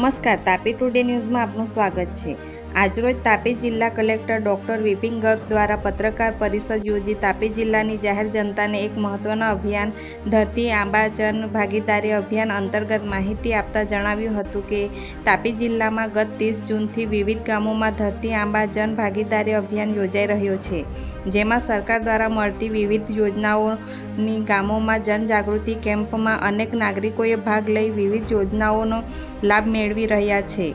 નમસ્કાર, તાપી ટુડે ન્યૂઝમાં આપનું સ્વાગત છે। આજરોજ તાપી જિલ્લા કલેક્ટર ડોક્ટર વિપિન ગર્ગ દ્વારા પત્રકાર પરિષદ યોજી તાપી જિલ્લાની જાહેર જનતાને એક મહત્વના અભિયાન ધરતી આંબા જન ભાગીદારી અભિયાન અંતર્ગત માહિતી આપતા જણાવ્યું હતું કે તાપી જિલ્લામાં ગત 30 જૂનથી વિવિધ ગામોમાં ધરતી આંબા જન ભાગીદારી અભિયાન યોજાઈ રહ્યો છે, જેમાં સરકાર દ્વારા મળતી વિવિધ યોજનાઓની ગામોમાં જનજાગૃતિ કેમ્પમાં અનેક નાગરિકોએ ભાગ લઈ વિવિધ યોજનાઓનો લાભ મેળવી રહ્યા છે,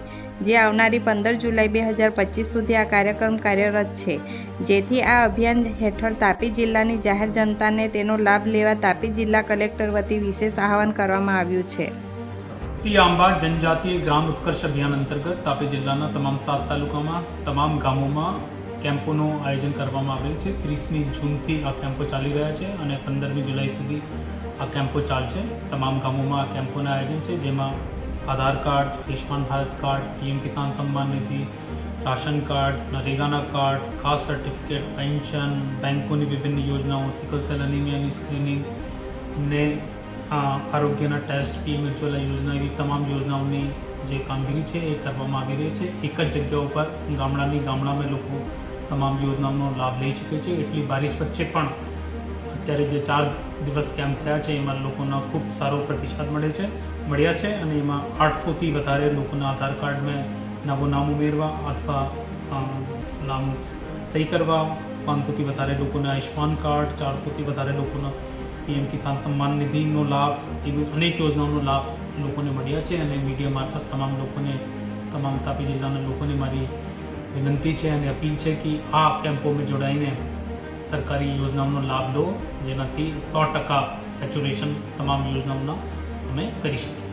જે આવનારી 15 જુલાઈ 2025 સુધી આ કાર્યક્રમ કાર્યરત છે, જેથી આ અભિયાન હેઠળ તાપી જિલ્લાની જાહેર જનતાને તેનો લાભ લેવા તાપી જિલ્લા કલેક્ટર વતી વિશેષ આહવાન કરવામાં આવ્યું છે। ધરતી આંબા જનજાતીય ગ્રામ ઉત્કર્ષ અભિયાન અંતર્ગત તાપી જિલ્લાના તમામ 7 તાલુકામાં તમામ ગામોમાં કેમ્પોનું આયોજન કરવામાં આવેલ છે। 30મી જૂનથી આ કેમ્પો ચાલી રહ્યા છે અને 15મી જુલાઈ સુધી આ કેમ્પો ચાલશે। તમામ ગામોમાં આ કેમ્પોનું આયોજન છે, જેમાં Aadhaar card, Ayushman Bharat card, PM Kisan Samman Nidhi, ration card, नरेगाना कार्ड, खास सर्टिफिकेट, पेंशन, बैंकों की विभिन्न योजनाओं, सिकल सेल एनीमियाની स्क्रीनिंग ने આરોગ્યના ટેસ્ટ, પીએમ ઉજ્જવલા યોજના એવી તમામ યોજનાઓની જે કામગીરી છે એ કરવામાં આવી રહી છે। એક જ જગ્યા ઉપર ગામડામાં લોકો તમામ યોજનાઓનો લાભ લઈ શકે છે। એટલી બારિશ વચ્ચે પણ અત્યારે જે 4 દિવસ કેમ્પ થયા છે એમાં લોકોનો ખૂબ સારો પ્રતિસાદ મળ્યા છે અને એમાં 800થી વધારે લોકોના આધાર કાર્ડમાં નવું નામ ઉમેરવા અથવા નામ સહી કરવા, 500થી વધારે લોકોના આયુષ્માન કાર્ડ, 400થી વધારે લોકોનો પીએમ કિસાન સન્માન નિધિનો લાભ, એવી અનેક યોજનાઓનો લાભ લોકોને મળ્યા છે। અને મીડિયા મારફત તમામ તાપી જિલ્લાના લોકોને મારી વિનંતી છે અને અપીલ છે કે આ કેમ્પોમાં જોડાઈને સરકારી યોજનાઓનો લાભ લો, જેનાથી 100% સેચ્યુરેશન તમામ યોજનાઓના અમે કરી શકીએ।